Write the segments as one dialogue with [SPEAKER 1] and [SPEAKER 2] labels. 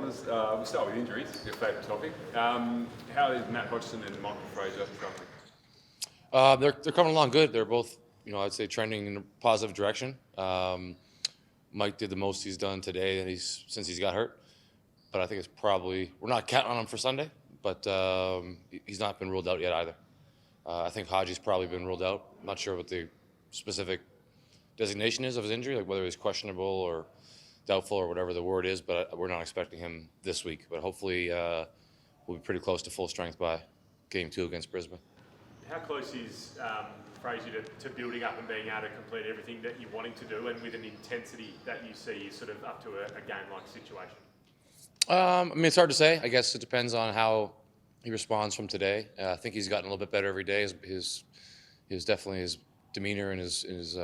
[SPEAKER 1] Brothers. We'll start with injuries, your favourite topic. How is Matt Hodgson and Michael Fraser travelling?
[SPEAKER 2] They're coming along good. They're both, I'd say trending in a positive direction. Mike did the most he's done today, and since he's got hurt. But I think it's probably we're not counting on him for Sunday, but he's not been ruled out yet either. I think Haji's probably been ruled out. I'm not sure what the specific designation is of his injury, like whether he's questionable or doubtful or whatever the word is, but we're not expecting him this week. But hopefully we'll be pretty close to full strength by Game 2 against Brisbane.
[SPEAKER 3] How close is Fraser to building up and being able to complete everything that you're wanting to do, and with an intensity that you see is sort of up to a game-like situation?
[SPEAKER 2] It's hard to say. I guess it depends on how he responds from today. I think he's gotten a little bit better every day. His definitely his demeanor and his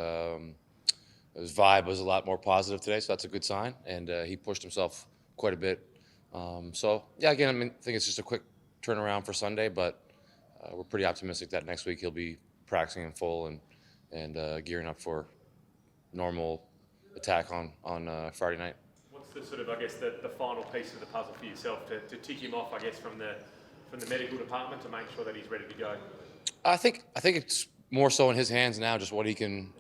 [SPEAKER 2] vibe was a lot more positive today, so that's a good sign. And he pushed himself quite a bit. Again, I think it's just a quick turnaround for Sunday, but we're pretty optimistic that next week he'll be practicing in full and gearing up for normal attack on Friday night.
[SPEAKER 3] What's the sort of, I guess, the final piece of the puzzle for yourself to tick him off, I guess, from the medical department to make sure that he's ready to go?
[SPEAKER 2] I think it's more so in his hands now, just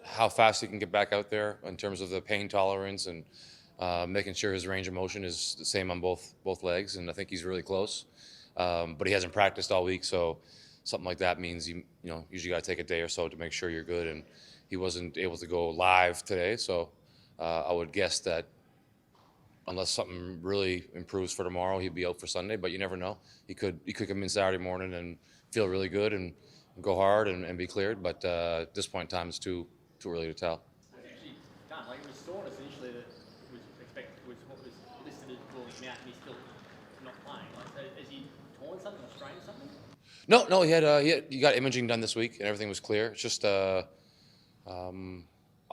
[SPEAKER 2] how fast he can get back out there in terms of the pain tolerance and making sure his range of motion is the same on both legs. And I think he's really close, but he hasn't practiced all week, so something like that means you usually got to take a day or so to make sure you're good. And he wasn't able to go live today, so I would guess that unless something really improves for tomorrow, he'd be out for Sunday. But you never know. He could come in Saturday morning and feel really good and go hard and be cleared. But at this point in time, it's too early to tell.
[SPEAKER 4] It was actually done. Like, it was soreness initially that was what was listed as ruling him out, and he's still not playing. Like, so has he torn something or strained something?
[SPEAKER 2] No. He got imaging done this week, and everything was clear. It's just I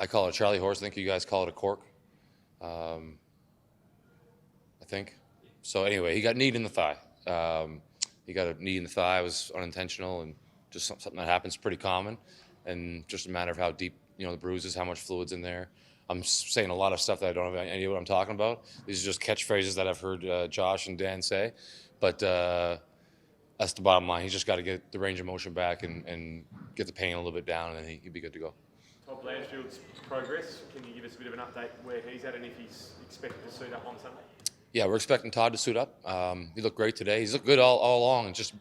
[SPEAKER 2] call it a Charlie horse. I think you guys call it a cork. I think. So anyway, he got kneed in the thigh. He got a knee in the thigh. It was unintentional and just something that happens, pretty common, and just a matter of how deep the bruise is, how much fluid's in there. I'm saying a lot of stuff that I don't have any idea what I'm talking about. These are just catchphrases that I've heard Josh and Dan say, but that's the bottom line. He's just got to get the range of motion back and get the pain a little bit down, and then he'd be good to go.
[SPEAKER 3] Todd Blanchfield's progress, can you give us a bit of an update where he's at and if he's expected to suit up on Sunday?
[SPEAKER 2] Yeah, we're expecting Todd to suit up. He looked great today. He's looked good all along, and just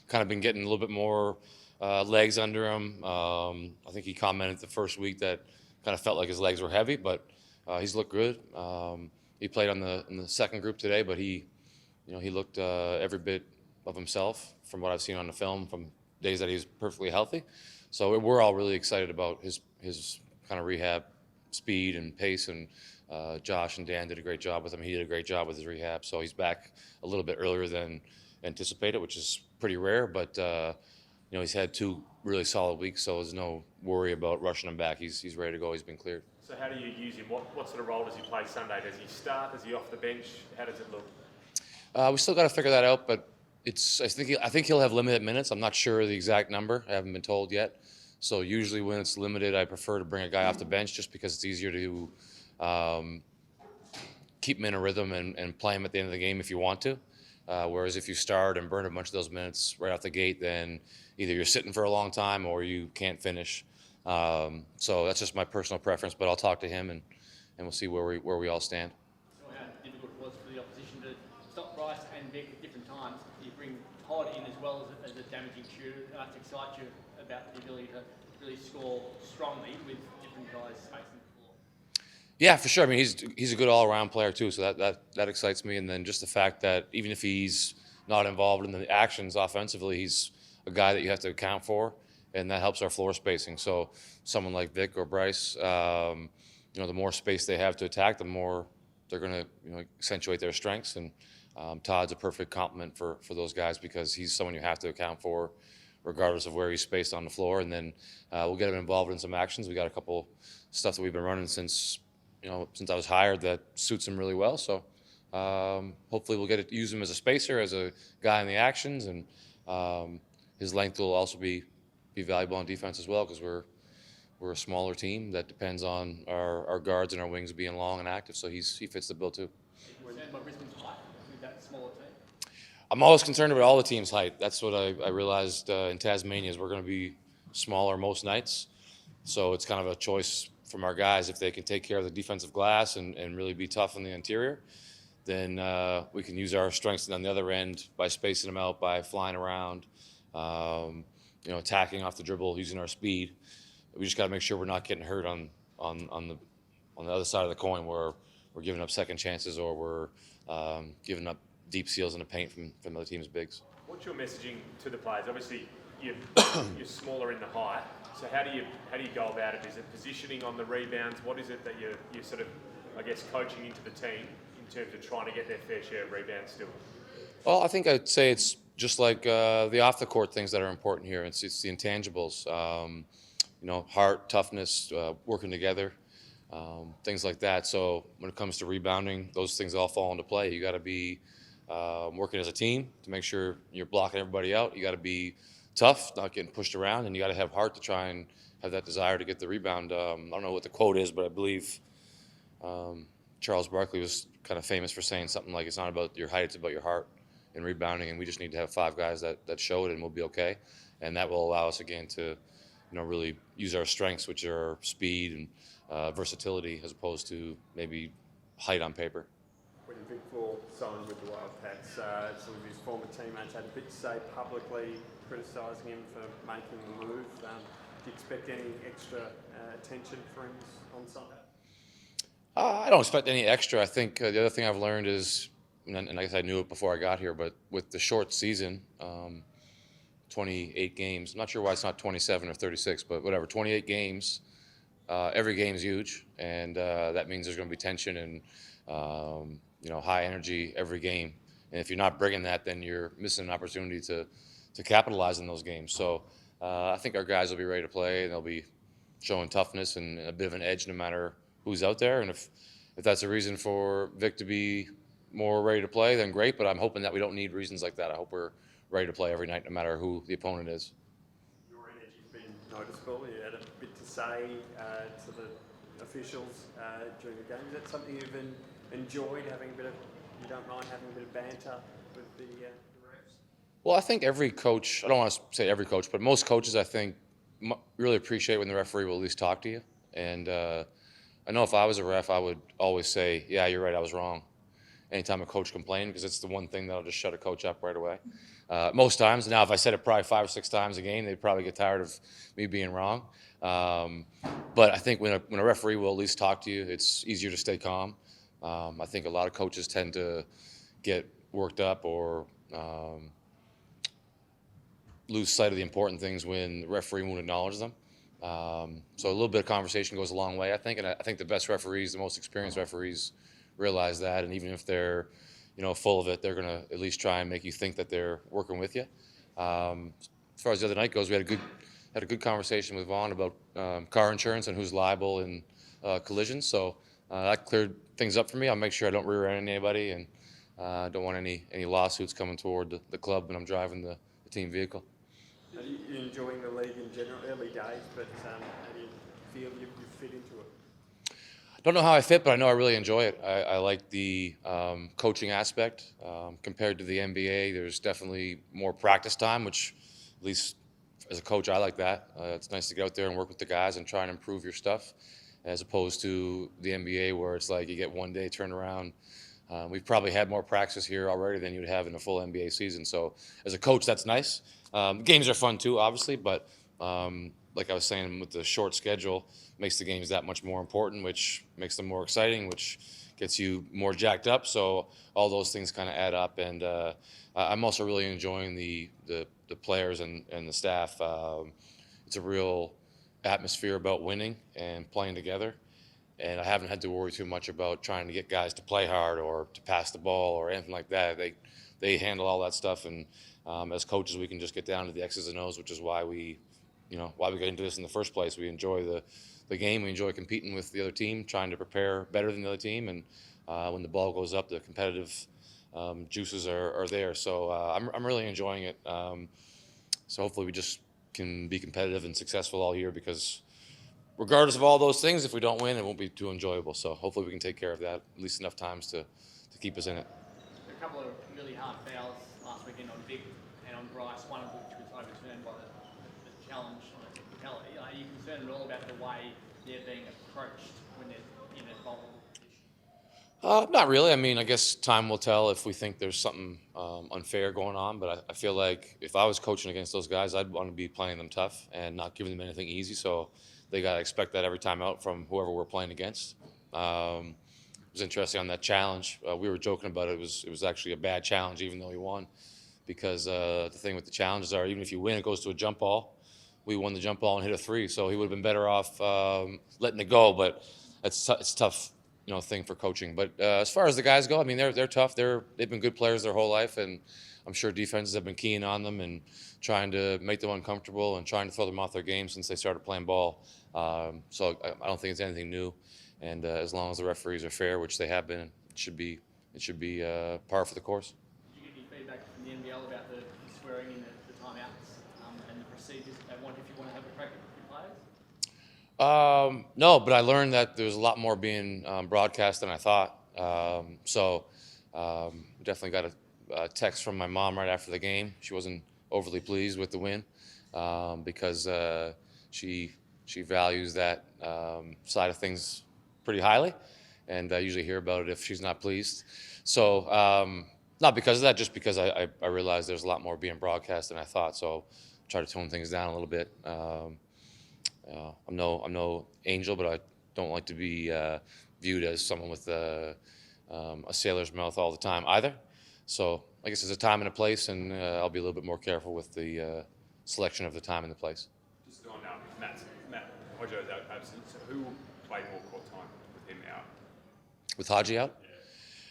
[SPEAKER 2] kind of been getting a little bit more legs under him. I think he commented the first week that kind of felt like his legs were heavy, but he's looked good. He played in the second group today, but he looked every bit of himself from what I've seen on the film from days that he was perfectly healthy. So we're all really excited about his kind of rehab speed and pace, and Josh and Dan did a great job with him. He did a great job with his rehab, so he's back a little bit earlier than anticipated, which is pretty rare. But he's had 2 really solid weeks, so there's no worry about rushing him back. He's ready to go. He's been cleared.
[SPEAKER 3] So how do you use him? What sort of role does he play Sunday? Does he start? Is he off the bench? How does it look?
[SPEAKER 2] We still got to figure that out, but I think he'll have limited minutes. I'm not sure the exact number. I haven't been told yet. So usually when it's limited, I prefer to bring a guy off the bench just because it's easier to keep him in a rhythm and play him at the end of the game if you want to. Whereas if you start and burn a bunch of those minutes right off the gate, then either you're sitting for a long time or you can't finish. So that's just my personal preference, but I'll talk to him and we'll see where we all stand.
[SPEAKER 4] So how difficult it was for the opposition to stop Bryce and Vic at different times. You bring Todd in as well as a damaging shooter. That excites you about the ability to really score strongly with different guys spacing the floor.
[SPEAKER 2] Yeah, for sure. I mean, he's a good all-around player too, so that excites me. And then just the fact that even if he's not involved in the actions offensively, he's a guy that you have to account for, and that helps our floor spacing. So someone like Vic or Bryce, the more space they have to attack, the more they're going to accentuate their strengths. And Todd's a perfect complement for those guys because he's someone you have to account for regardless of where he's spaced on the floor. And then we'll get him involved in some actions. We got a couple stuff that we've been running since I was hired that suits him really well. So hopefully we'll get to use him as a spacer, as a guy in the actions, and his length will also be valuable on defense as well because we're a smaller team that depends on our guards and our wings being long and active. So he fits the bill too.
[SPEAKER 4] Brisbane's height. with that smaller team?
[SPEAKER 2] I'm always concerned about all the teams' height. That's what I realized in Tasmania is we're going to be smaller most nights. So it's kind of a choice from our guys. If they can take care of the defensive glass and really be tough in the interior, then we can use our strengths on the other end by spacing them out, by flying around, attacking off the dribble, using our speed. We just got to make sure we're not getting hurt on the other side of the coin where we're giving up second chances or we're giving up deep seals in the paint from other teams' bigs.
[SPEAKER 3] What's your messaging to the players? Obviously, you're smaller in the height. So how do you go about it? Is it positioning on the rebounds? What is it that you're sort of, I guess, coaching into the team in terms of trying to get their fair share of rebounds still?
[SPEAKER 2] Well, I think I'd say it's just like the off-the-court things that are important here. It's the intangibles, heart, toughness, working together, things like that. So when it comes to rebounding, those things all fall into play. You got to be working as a team to make sure you're blocking everybody out. You got to be tough, not getting pushed around, and you got to have heart to try and have that desire to get the rebound. I don't know what the quote is, but I believe Charles Barkley was kind of famous for saying something like, "It's not about your height, it's about your heart in rebounding," and we just need to have 5 guys that show it, and we'll be okay. And that will allow us again to, really use our strengths, which are speed and versatility, as opposed to maybe height on paper.
[SPEAKER 5] When Vic Vaughan signed with the Wildcats, some of his former teammates had a bit to say publicly, criticising him for making the move. Do you expect any extra attention for him on Sunday?
[SPEAKER 2] I don't expect any extra. I think the other thing I've learned is, and I guess I knew it before I got here, but with the short season, 28 games, I'm not sure why it's not 27 or 36, but whatever, 28 games, every game's huge, and that means there's going to be tension and high energy every game. And if you're not bringing that, then you're missing an opportunity to capitalize in those games. So I think our guys will be ready to play, and they'll be showing toughness and a bit of an edge no matter who's out there. And if that's a reason for Vic to be more ready to play, then great. But I'm hoping that we don't need reasons like that. I hope we're ready to play every night, no matter who the opponent is.
[SPEAKER 5] Your energy's been noticeable. You had a bit to say to the officials during the game. Is that something you've enjoyed, you don't mind having a bit of banter with the refs?
[SPEAKER 2] Well, I think every coach, I don't want to say every coach, but most coaches, I think, really appreciate when the referee will at least talk to you. And I know if I was a ref, I would always say, "Yeah, you're right, I was wrong," anytime a coach complained, because it's the one thing that'll just shut a coach up right away. Most times, now if I said it probably 5 or 6 times a game, they'd probably get tired of me being wrong. But I think when a referee will at least talk to you, it's easier to stay calm. I think a lot of coaches tend to get worked up or lose sight of the important things when the referee won't acknowledge them. So a little bit of conversation goes a long way, I think. And I think the best referees, the most experienced referees, realize that. And even if they're, full of it, they're going to at least try and make you think that they're working with you. As far as the other night goes, we had a good conversation with Vaughn about car insurance and who's liable in collisions. So that cleared things up for me. I'll make sure I don't rear-end anybody, and don't want any lawsuits coming toward the club when I'm driving the team vehicle.
[SPEAKER 5] Are you enjoying the league in general? Early days, but how do you feel you fit into it?
[SPEAKER 2] Don't know how I fit, but I know I really enjoy it. I like the coaching aspect. Compared to the NBA, there's definitely more practice time, which at least as a coach, I like that. It's nice to get out there and work with the guys and try and improve your stuff, as opposed to the NBA where it's like you get one day turnaround. We've probably had more practice here already than you'd have in a full NBA season. So as a coach, that's nice. Games are fun too, obviously, but like I was saying, with the short schedule, makes the games that much more important, which makes them more exciting, which gets you more jacked up. So all those things kind of add up, and I'm also really enjoying the players and the staff. It's a real atmosphere about winning and playing together, and I haven't had to worry too much about trying to get guys to play hard or to pass the ball or anything like that. They handle all that stuff, and as coaches, we can just get down to the X's and O's, which is why we got into this in the first place. We enjoy the game. We enjoy competing with the other team, trying to prepare better than the other team. And when the ball goes up, the competitive juices are there. So I'm really enjoying it. So hopefully we just can be competitive and successful all year, because regardless of all those things, if we don't win, it won't be too enjoyable. So hopefully we can take care of that at least enough times to keep us in it.
[SPEAKER 4] couple of really hard fouls last weekend on Vic and on Bryce, one of which was overturned by the challenge on a technicality. Are you concerned at all about the way they're being approached when they're in a vulnerable position?
[SPEAKER 2] Not really. I mean, I guess time will tell if we think there's something unfair going on. But I feel like if I was coaching against those guys, I'd want to be playing them tough and not giving them anything easy. So they got to expect that every time out from whoever we're playing against. It was interesting on that challenge. We were joking about it. It was actually a bad challenge, even though he won, because the thing with the challenges are even if you win, it goes to a jump ball. We won the jump ball and hit a 3, so he would have been better off letting it go. But it's tough, thing for coaching. But as far as the guys go, I mean, they're tough. They've been good players their whole life, and I'm sure defenses have been keying on them and trying to make them uncomfortable and trying to throw them off their game since they started playing ball. So I don't think it's anything new. And as long as the referees are fair, which they have been, it should be par for the course.
[SPEAKER 4] Did you get any feedback from the NBL about the swearing in the timeouts and the procedures that they want if you want to have a crack at your players?
[SPEAKER 2] No, but I learned that there's a lot more being broadcast than I thought. Definitely got a text from my mom right after the game. She wasn't overly pleased with the win because she values that side of things pretty highly, and I usually hear about it if she's not pleased. So not because of that, just because I realized there's a lot more being broadcast than I thought. So try to tone things down a little bit. I'm no angel, but I don't like to be viewed as someone with a sailor's mouth all the time either. So I guess there's a time and a place, and I'll be a little bit more careful with the selection of the time and the place.
[SPEAKER 1] Just on Matt Hodjo's absence, who will play more court time with him out?
[SPEAKER 2] With Haji out?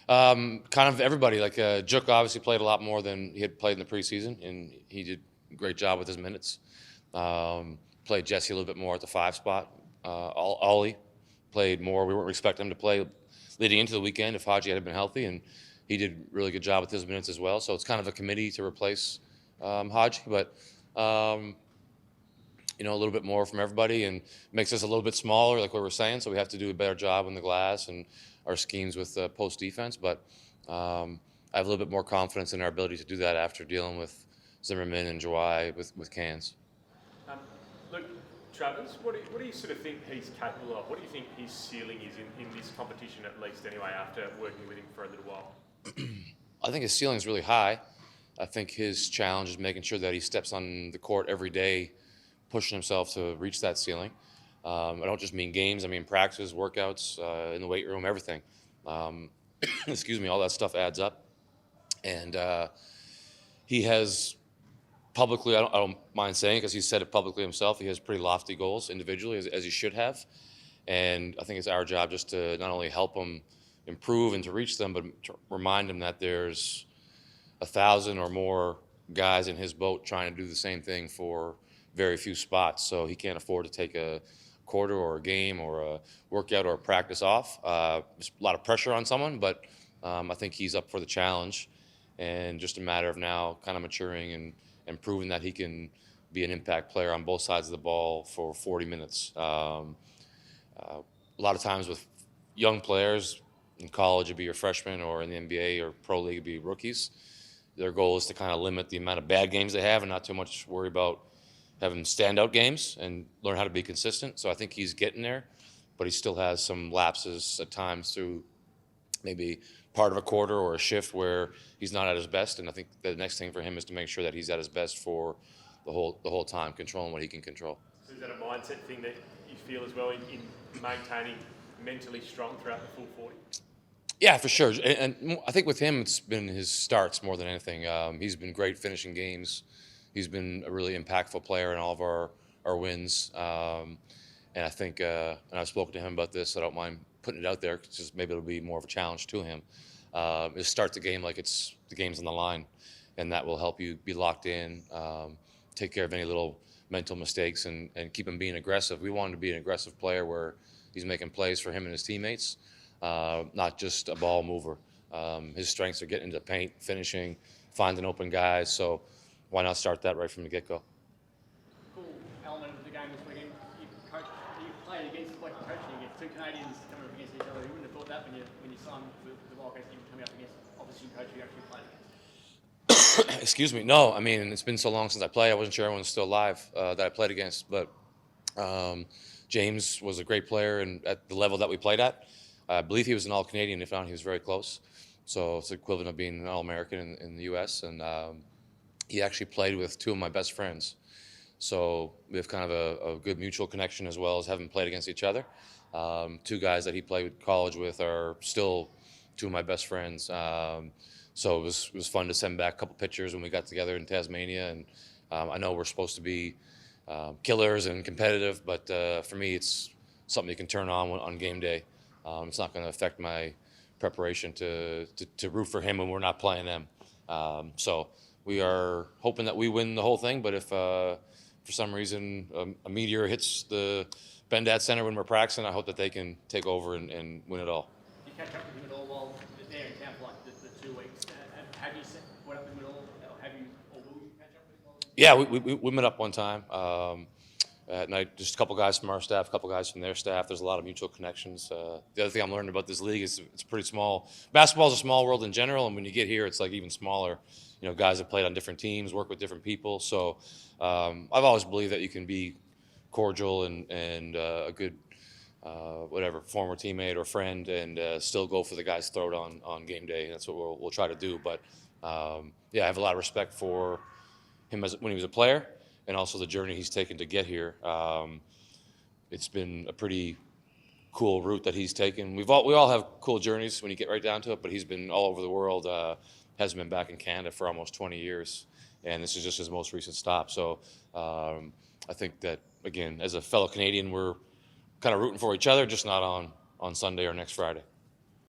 [SPEAKER 2] Yeah. Kind of everybody. Like Juk obviously played a lot more than he had played in the preseason, and he did a great job with his minutes. Played Jesse a little bit more at the 5 spot. Ollie played more. We weren't expecting him to play leading into the weekend if Haji had been healthy, and he did a really good job with his minutes as well. So it's kind of a committee to replace Haji, but a little bit more from everybody, and makes us a little bit smaller, like we were saying. So we have to do a better job on the glass and our schemes with post defense. But I have a little bit more confidence in our ability to do that after dealing with Zimmerman and Jawai with cans.
[SPEAKER 3] Look, Travis, what do you sort of think he's capable of? What do you think his ceiling is in this competition, at least anyway, after working with him for a little while?
[SPEAKER 2] I think his ceiling is really high. I think his challenge is making sure that he steps on the court every day, pushing himself to reach that ceiling. I don't just mean games. I mean practices, workouts, in the weight room, everything. Excuse me, all that stuff adds up. And he has publicly, I don't mind saying because he said it publicly himself, he has pretty lofty goals individually, as he should have. And I think it's our job just to not only help him improve and to reach them, but to remind him that there's 1,000 or more guys in his boat trying to do the same thing for very few spots. So he can't afford to take a quarter or a game or a workout or a practice off. There's a lot of pressure on someone, but I think he's up for the challenge. And just a matter of now kind of maturing and proving that he can be an impact player on both sides of the ball for 40 minutes. A lot of times with young players in college, it'd be your freshmen, or in the NBA or pro league, it'd be rookies. Their goal is to kind of limit the amount of bad games they have and not too much worry about having standout games and learn how to be consistent. So I think he's getting there, but he still has some lapses at times through maybe part of a quarter or a shift where he's not at his best. And I think the next thing for him is to make sure that he's at his best for the whole time, controlling what he can control.
[SPEAKER 3] So is that a mindset thing that you feel as well in maintaining mentally strong throughout the full 40?
[SPEAKER 2] Yeah, for sure. And I think with him, it's been his starts more than anything. He's been great finishing games. He's been a really impactful player in all of our wins. And I think, and I've spoken to him about this, so I don't mind putting it out there, because just maybe it'll be more of a challenge to him, is start the game like it's the game's on the line. And that will help you be locked in, take care of any little mental mistakes, and keep him being aggressive. We want him to be an aggressive player where he's making plays for him and his teammates, not just a ball mover. His strengths are getting into the paint, finishing, finding open guys. So why not start that right from the get-go?
[SPEAKER 4] Cool element of the game this weekend. You played against like coaching against two Canadians coming up against each other. You wouldn't have thought that when you signed for the Wildcats, you were coming up against opposition coach you actually played against.
[SPEAKER 2] Excuse me. No, I mean, it's been so long since I played. I wasn't sure everyone was still alive that I played against. But James was a great player, and at the level that we played at, I believe he was an All-Canadian. If not, he was very close. So it's equivalent of being an All-American in the U.S. And he actually played with two of my best friends. So we have kind of a good mutual connection as well as having played against each other. Two guys that he played college with are still two of my best friends. So it was fun to send back a couple pictures when we got together in Tasmania. And I know we're supposed to be killers and competitive, but for me, it's something you can turn on game day. It's not going to affect my preparation to root for him when we're not playing them. So we are hoping that we win the whole thing, but if for some reason a meteor hits the Bendat Center when we're practicing, I hope that they can take over and win it all.
[SPEAKER 4] Did you catch up with him at all while there in camp, like the 2 weeks? Have you caught up with him at all? Have you, or will you catch up with him?
[SPEAKER 2] Yeah, we met up one time at night. Just a couple guys from our staff, a couple guys from their staff. There's a lot of mutual connections. The other thing I'm learning about this league is it's pretty small. Basketball's a small world in general, and when you get here, it's like even smaller. You know, guys have played on different teams, work with different people. So I've always believed that you can be cordial and a good whatever former teammate or friend and still go for the guy's throat on game day. That's what we'll try to do. But yeah, I have a lot of respect for him when he was a player, and also the journey he's taken to get here. It's been a pretty cool route that he's taken. We all have cool journeys when you get right down to it, but he's been all over the world. Hasn't been back in Canada for almost 20 years, and this is just his most recent stop. So I think that, again, as a fellow Canadian, we're kind of rooting for each other, just not on Sunday or next Friday.